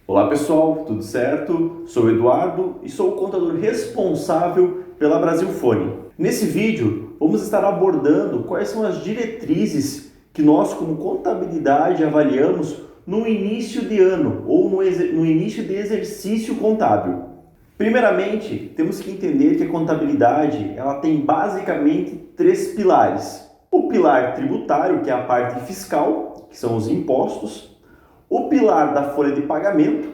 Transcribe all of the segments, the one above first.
Olá pessoal, tudo certo? Sou o Eduardo e sou o contador responsável pela Brasilfone. Nesse vídeo vamos estar abordando quais são as diretrizes que nós como contabilidade avaliamos no início de ano ou no início de exercício contábil. Primeiramente, temos que entender que a contabilidade ela tem basicamente três pilares. O pilar tributário, que é a parte fiscal, que são os impostos. O pilar da folha de pagamento,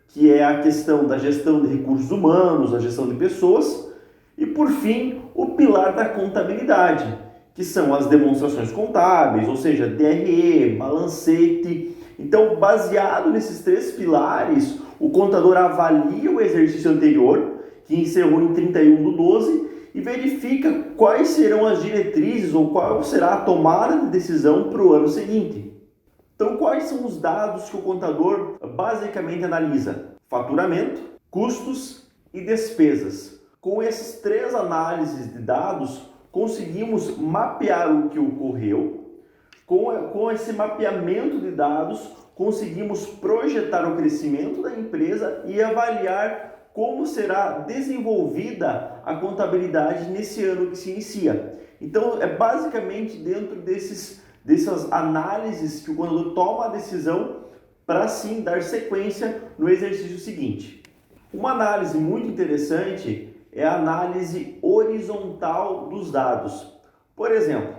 que é a questão da gestão de recursos humanos, a gestão de pessoas. E, por fim, o pilar da contabilidade, que são as demonstrações contábeis, ou seja, DRE, balancete. Então, baseado nesses três pilares, o contador avalia o exercício anterior, que encerrou em 31/12, e verifica quais serão as diretrizes ou qual será a tomada de decisão para o ano seguinte. Então, quais são os dados que o contador basicamente analisa? Faturamento, custos e despesas. Com essas três análises de dados, conseguimos mapear o que ocorreu. Com esse mapeamento de dados, conseguimos projetar o crescimento da empresa e avaliar como será desenvolvida a contabilidade nesse ano que se inicia. Então, é basicamente dentro dessas análises que o contador toma a decisão para sim dar sequência no exercício seguinte. Uma análise muito interessante é a análise horizontal dos dados. Por exemplo,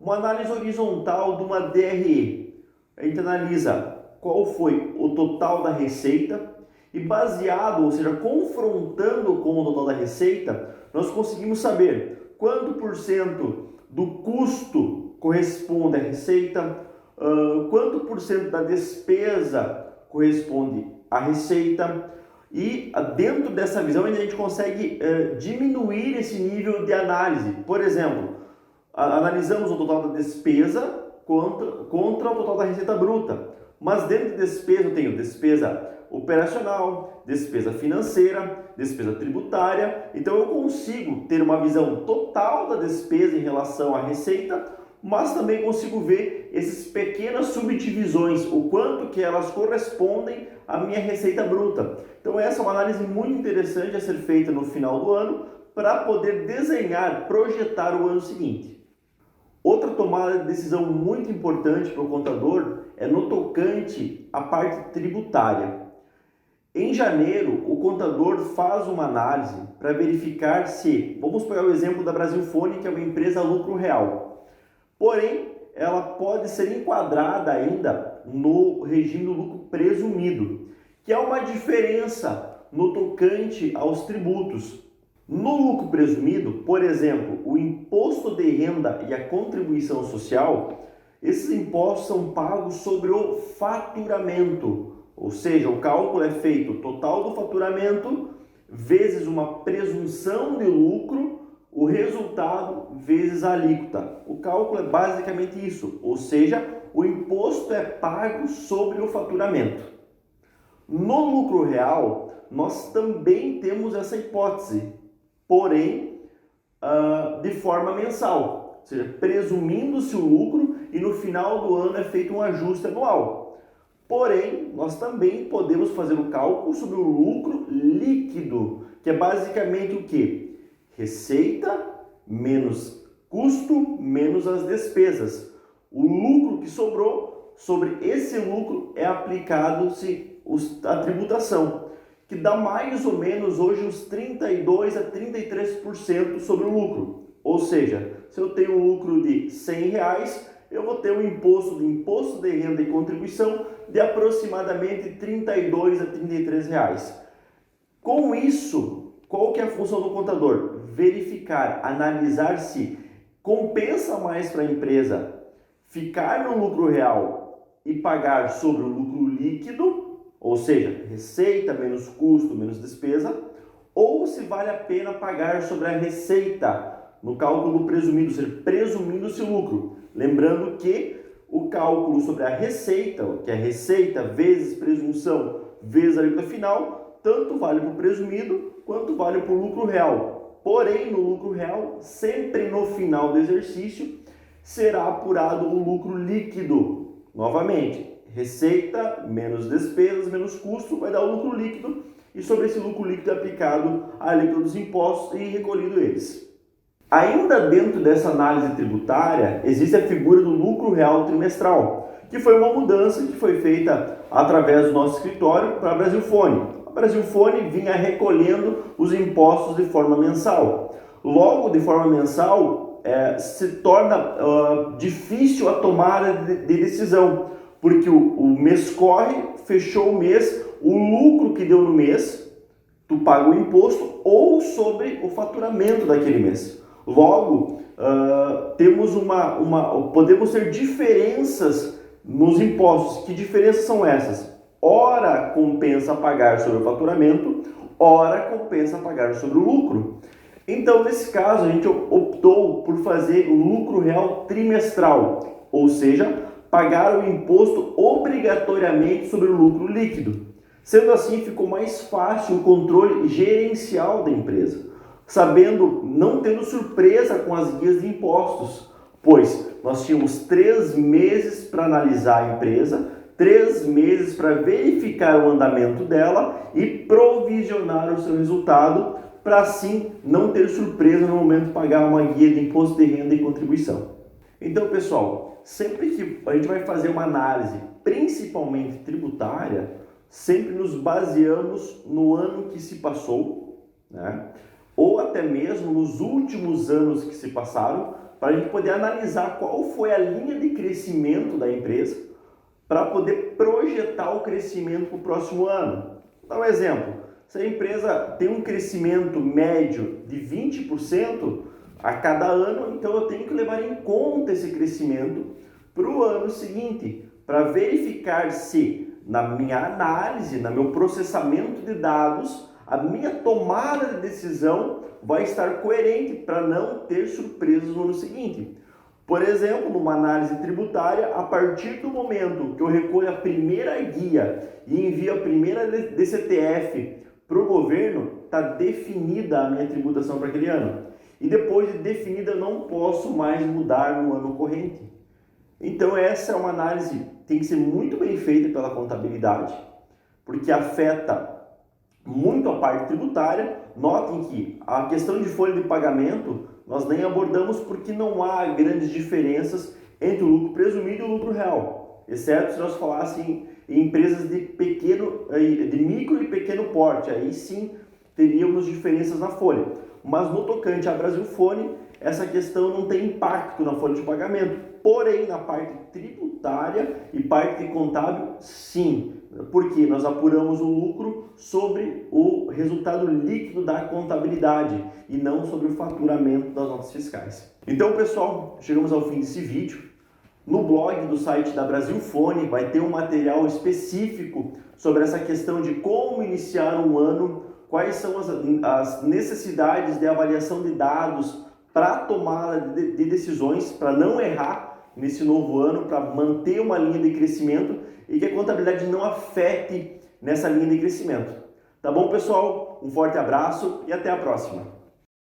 uma análise horizontal de uma DRE. A gente analisa qual foi o total da receita e baseado, ou seja, confrontando com o total da receita, nós conseguimos saber quanto por cento do custo corresponde à receita, quanto por cento da despesa corresponde à receita, e dentro dessa visão a gente consegue diminuir esse nível de análise. Por exemplo, analisamos o total da despesa contra o total da receita bruta, mas dentro de despesa eu tenho despesa operacional, despesa financeira, despesa tributária. Então eu consigo ter uma visão total da despesa em relação à receita, mas também consigo ver essas pequenas subdivisões, o quanto que elas correspondem à minha receita bruta. Então essa é uma análise muito interessante a ser feita no final do ano para poder desenhar, projetar o ano seguinte. Outra tomada de decisão muito importante para o contador é no tocante à parte tributária. Em janeiro, o contador faz uma análise para verificar se, vamos pegar o exemplo da Brasilfone, que é uma empresa lucro real. Porém, ela pode ser enquadrada ainda no regime do lucro presumido, que é uma diferença no tocante aos tributos. No lucro presumido, por exemplo, o imposto de renda e a contribuição social, esses impostos são pagos sobre o faturamento, ou seja, o cálculo é feito total do faturamento vezes uma presunção de lucro, o resultado vezes a alíquota. O cálculo é basicamente isso, ou seja, o imposto é pago sobre o faturamento. No lucro real, nós também temos essa hipótese, porém de forma mensal, ou seja, presumindo-se o lucro e no final do ano é feito um ajuste anual. Porém, nós também podemos fazer o cálculo sobre o lucro líquido, que é basicamente o quê? Receita menos custo menos as despesas. O lucro que sobrou, sobre esse lucro é aplicado-se a tributação, que dá mais ou menos hoje uns 32% a 33% sobre o lucro. Ou seja, se eu tenho um lucro de R$100, eu vou ter um imposto de renda e contribuição de aproximadamente R$32 a R$33. Com isso, qual que é a função do contador? Verificar, analisar se compensa mais para a empresa ficar no lucro real e pagar sobre o lucro líquido, ou seja, receita menos custo menos despesa, ou se vale a pena pagar sobre a receita no cálculo presumido, ou seja, presumindo-se o lucro. Lembrando que o cálculo sobre a receita, que é receita vezes presunção vezes a alíquota final, tanto vale para o presumido quanto vale para o lucro real. Porém, no lucro real, sempre no final do exercício, será apurado o lucro líquido. Novamente, receita, menos despesas, menos custo, vai dar o lucro líquido, e sobre esse lucro líquido é aplicado a alíquota dos impostos e recolhido eles. Ainda dentro dessa análise tributária, existe a figura do lucro real trimestral, que foi uma mudança que foi feita através do nosso escritório para a Brasilfone. A Brasilfone vinha recolhendo os impostos de forma mensal. Logo, de forma mensal, se torna difícil a tomada de decisão, porque o mês corre, fechou o mês, o lucro que deu no mês, tu paga o imposto ou sobre o faturamento daquele mês. Logo, podemos ter diferenças nos impostos. Que diferenças são essas? Ora compensa pagar sobre o faturamento, ora compensa pagar sobre o lucro. Então, nesse caso, a gente optou por fazer o lucro real trimestral, ou seja, pagar o imposto obrigatoriamente sobre o lucro líquido. Sendo assim, ficou mais fácil o controle gerencial da empresa, não tendo surpresa com as guias de impostos, pois nós tínhamos 3 meses para analisar a empresa, 3 meses para verificar o andamento dela e provisionar o seu resultado, para assim não ter surpresa no momento de pagar uma guia de imposto de renda e contribuição. Então, pessoal, sempre que a gente vai fazer uma análise, principalmente tributária, sempre nos baseamos no ano que se passou, né? Ou até mesmo nos últimos anos que se passaram, para a gente poder analisar qual foi a linha de crescimento da empresa, para poder projetar o crescimento para o próximo ano. Vou dar um exemplo. Se a empresa tem um crescimento médio de 20% a cada ano, então eu tenho que levar em conta esse crescimento para o ano seguinte, para verificar se na minha análise, no meu processamento de dados, a minha tomada de decisão vai estar coerente para não ter surpresas no ano seguinte. Por exemplo, numa análise tributária, a partir do momento que eu recolho a primeira guia e envio a primeira DCTF para o governo, está definida a minha tributação para aquele ano. E depois de definida, eu não posso mais mudar no ano corrente. Então essa é uma análise que tem que ser muito bem feita pela contabilidade, porque afeta muito a parte tributária. Notem que a questão de folha de pagamento nós nem abordamos porque não há grandes diferenças entre o lucro presumido e o lucro real, exceto se nós falássemos em empresas de micro e pequeno porte, aí sim teríamos diferenças na folha. Mas no tocante à Brasilfone, essa questão não tem impacto na folha de pagamento, porém na parte tributária e parte contábil, sim, porque nós apuramos o lucro sobre o resultado líquido da contabilidade e não sobre o faturamento das notas fiscais. Então, pessoal, chegamos ao fim desse vídeo. No blog do site da Brasilfone vai ter um material específico sobre essa questão de como iniciar um ano, quais são as necessidades de avaliação de dados para tomada de decisões, para não errar nesse novo ano, para manter uma linha de crescimento e que a contabilidade não afete nessa linha de crescimento. Tá bom, pessoal? Um forte abraço e até a próxima!